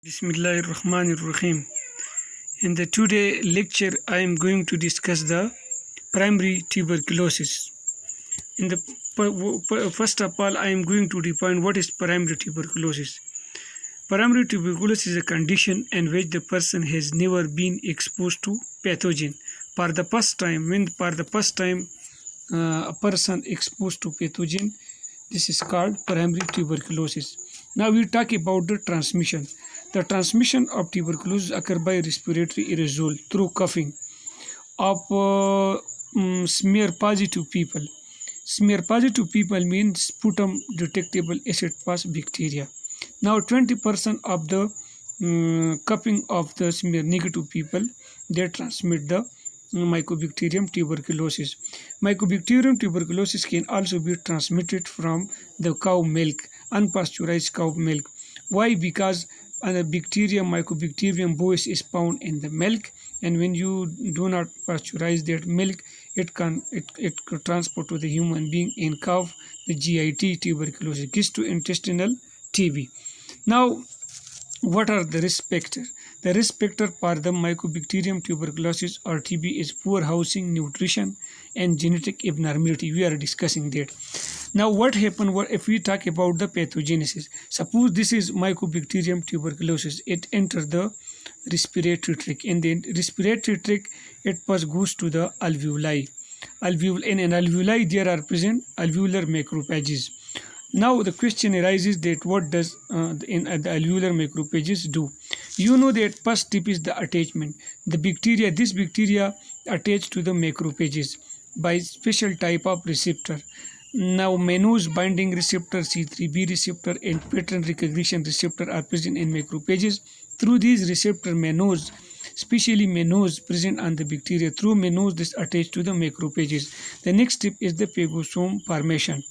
Bismillahirrahmanirrahim. In the today lecture, I am going to discuss the primary tuberculosis. In the first of all, I am going to define what is primary tuberculosis. Primary tuberculosis is a condition in which the person has never been exposed to pathogen for the first time. When for the first time a person exposed to pathogen, this is called primary tuberculosis. Now we talk about the transmission. The transmission of tuberculosis occurs by respiratory aerosol through coughing of smear positive people. Smear positive people means sputum detectable acid pass bacteria. Now 20% of the coughing of the smear negative people, they transmit the Mycobacterium tuberculosis. Mycobacterium tuberculosis can also be transmitted from the cow milk, unpasteurized cow milk. Why? Because Mycobacterium bovis is found in the milk, and when you do not pasteurize that milk, it could transport to the human being in cow the GIT tuberculosis, gastrointestinal TB. Now, what are the risk factors? The risk factor for the Mycobacterium tuberculosis or TB is poor housing, nutrition, and genetic abnormality. We are discussing that. Now, what happens if we talk about the pathogenesis? Suppose this is Mycobacterium tuberculosis. It enters the respiratory tract. In the respiratory tract, it first goes to the alveoli. In an alveoli, there are present alveolar macrophages. Now the question arises that what does the alveolar macrophages do? You know that first step is the attachment. This bacteria attach to the macrophages by special type of receptor. Now mannose binding receptor, C3b receptor, and pattern recognition receptor are present in macrophages. Through these receptor mannose, especially mannose present on the bacteria, through mannose this attached to the macrophages. The next step is the phagosome formation.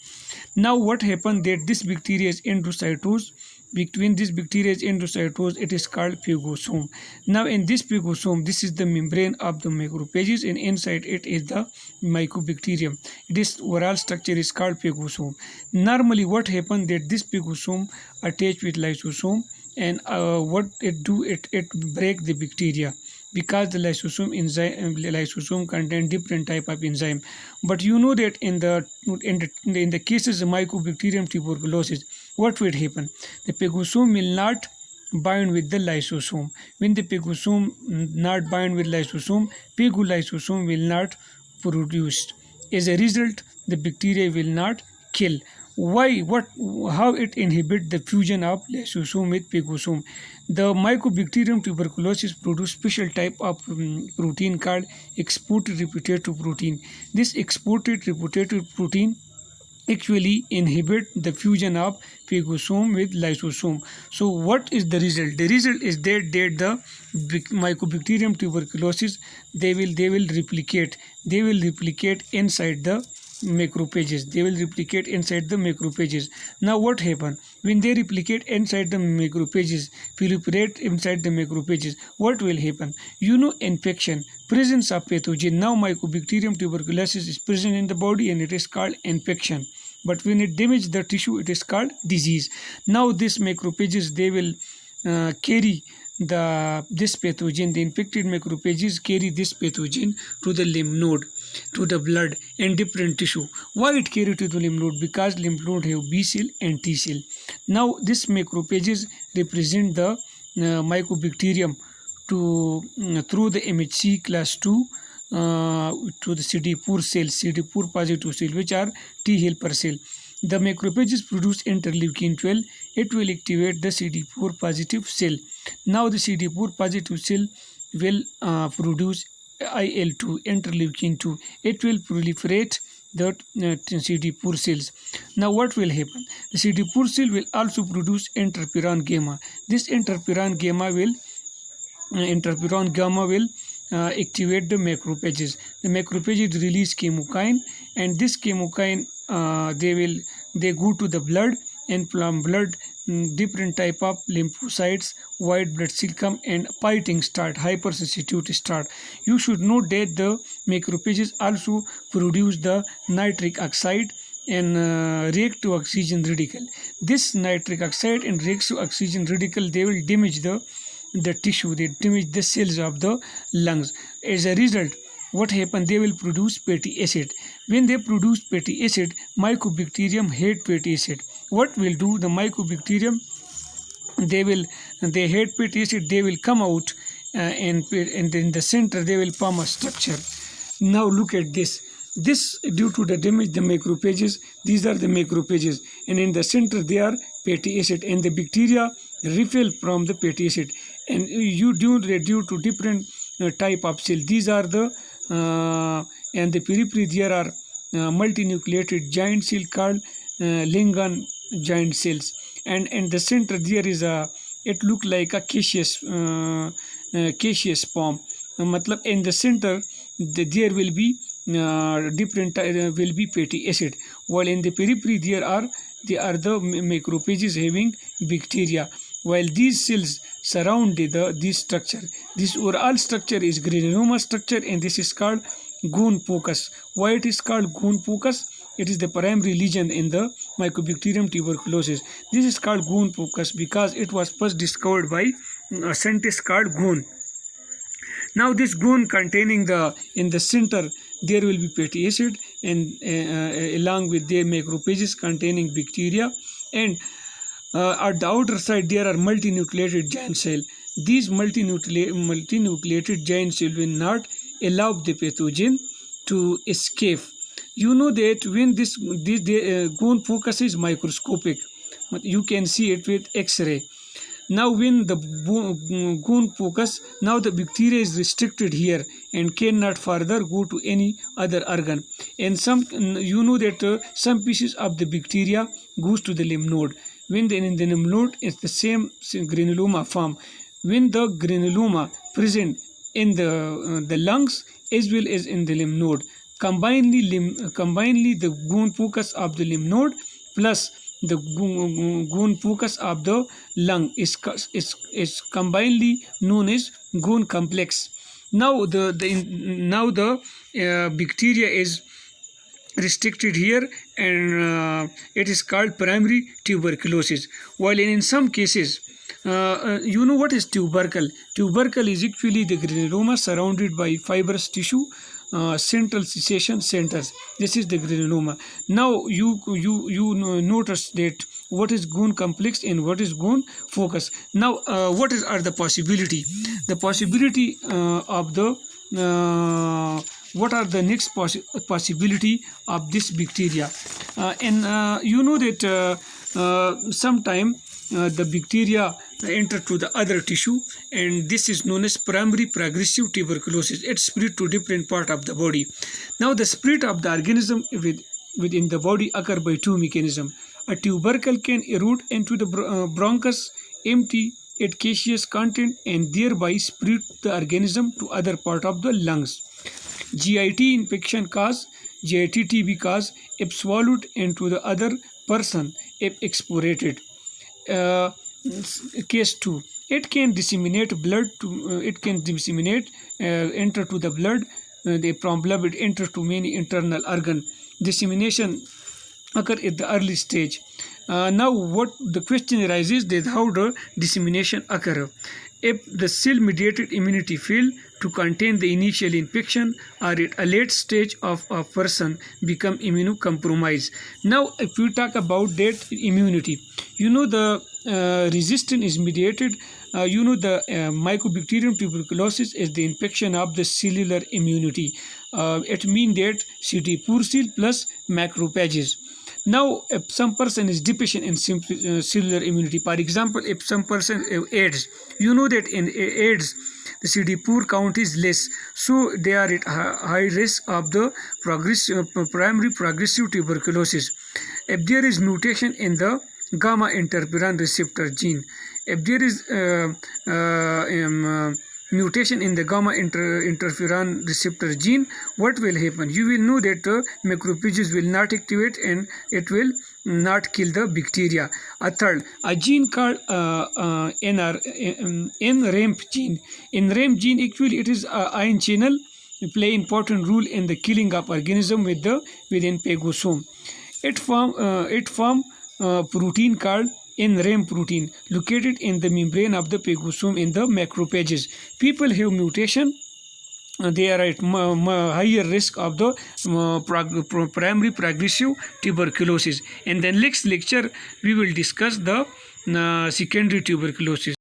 Now what happened that this bacteria is endocytosed. Between this bacteria is endocytosed, it is called phagosome. Now in this phagosome, this is the membrane of the macrophages, and inside it is the mycobacterium. This overall structure is called phagosome. Normally what happened that this phagosome attach with lysosome, and what it do, it break the bacteria, because the lysosome contain different type of enzyme. But you know that in the cases of Mycobacterium tuberculosis, what will happen? The phagosome will not bind with the lysosome. When the phagosome not bind with lysosome, phagolysosome will not produce. As a result, the bacteria will not kill. Why? How it inhibit the fusion of lysosome with phagosome? The Mycobacterium tuberculosis produce special type of protein called exported reputative protein. This exported reputative protein actually inhibit the fusion of phagosome with lysosome. So what is the result? The result is that the Mycobacterium tuberculosis, they will replicate inside the macrophages. Now what happen when they replicate inside the macrophages, proliferate inside the macrophages? What will happen? You know, infection, presence of pathogen. Now Mycobacterium tuberculosis is present in the body, and it is called infection. But when it damages the tissue, it is called disease. Now these macrophages, they will carry this pathogen. The infected macrophages carry this pathogen to the lymph node, to the blood, and different tissue. Why it carry to the lymph node? Because lymph node have B cell and T cell. Now this macrophages represent the mycobacterium through the MHC class 2 to the CD4 cells, CD4 positive cell, which are T helper cell. The macrophages produce interleukin 12. It will activate the CD4 positive cell. Now the CD4 positive cell will produce IL-2, interleukin 2. It will proliferate the CD4 cells. Now what will happen? The CD4 cell will also produce interferon gamma. This interferon gamma will activate the macrophages. The macrophages release chemokine, and this chemokine they go to the blood, and from blood different type of lymphocytes, white blood cell come, and fighting start, hypersensitivity start. You should know that the macrophages also produce the nitric oxide, and react to oxygen radical. This nitric oxide and reacts to oxygen radical, they will damage the tissue, they damage the cells of the lungs. As a result, what happen, they will produce fatty acid. When they produce fatty acid, mycobacterium hate fatty acid. What will do the mycobacterium? They hate fatty acid, they will come out and in the center they will form a structure. Now look at this. This due to the damage the macrophages, these are the macrophages, and in the center they are fatty acid, and the bacteria repel from the fatty acid, and you due to different type of cell. These are the and the periphery there are multinucleated giant cell called Langerhans giant cells, and in the center there is it look like a caseous form. Matlab in the center there will be different will be fatty acid, while in the periphery they are the macrophages having bacteria, while these cells surround this structure. This overall structure is granuloma structure, and this is called Ghun focus. Why it is called Ghun focus? It is the primary lesion in the Mycobacterium tuberculosis. This is called Ghun focus because it was first discovered by a scientist called Ghun. Now this Ghun containing in the center there will be fatty acid, and along with their macrophages containing bacteria, and at the outer side there are multinucleated giant cell. These multinucleated giant cell will not allow the pathogen to escape. You know that when this Ghun focus is microscopic, you can see it with X-ray. Now when the Ghun focus, now the bacteria is restricted here and cannot further go to any other organ. And some, you know that some pieces of the bacteria goes to the lymph node. When in the lymph node, it's the same granuloma form. When the granuloma present in the lungs as well as in the lymph node, combinedly the Ghun focus of the lymph node plus the Ghun focus of the lung is combinedly known as Ghun complex. Now the bacteria is restricted here, and it is called primary tuberculosis. While in some cases, you know what is tubercle? Tubercle is actually the granuloma surrounded by fibrous tissue, central cessation centers. This is the granuloma. Now you notice that what is Ghun complex and what is Ghun focus. Now what are the possibility? The possibility of the what are the next possibility of this bacteria? And you know that sometime the bacteria enter to the other tissue, and this is known as primary progressive tuberculosis. It spread to different part of the body. Now the spread of the organism within the body occur by two mechanisms. A tubercle can erode into the bronchus, empty its caseous content, and thereby spread the organism to other part of the lungs. GIT infection cause, GIT TB cause if swallowed into the other person if exported. Case 2, it can disseminate blood to enter to the blood, from blood it enter to many internal organ. Dissemination occur at the early stage. Now what the question arises is how the dissemination occur. If the cell-mediated immunity fail to contain the initial infection, or at a late stage of a person become immunocompromised. Now if we talk about that immunity, you know the resistance is mediated. You know the Mycobacterium tuberculosis is the infection of the cellular immunity. It means that CD4 cell plus macrophages. Now, if some person is deficient in cellular immunity, for example, if some person AIDS, you know that in AIDS, the CD4 count is less, so they are at high risk of the primary progressive tuberculosis. If there is mutation in the gamma interferon receptor gene, if there is mutation in the gamma interferon receptor gene, what will happen? You will know that macrophages will not activate and it will not kill the bacteria. A third, a gene called NRAMP gene. NRAMP gene, actually it is ion channel, play important role in the killing of organism within phagosome. It form protein called NREM protein located in the membrane of the pegosome in the macrophages. People have mutation, they are at higher risk of the primary progressive tuberculosis. In the next lecture we will discuss the secondary tuberculosis.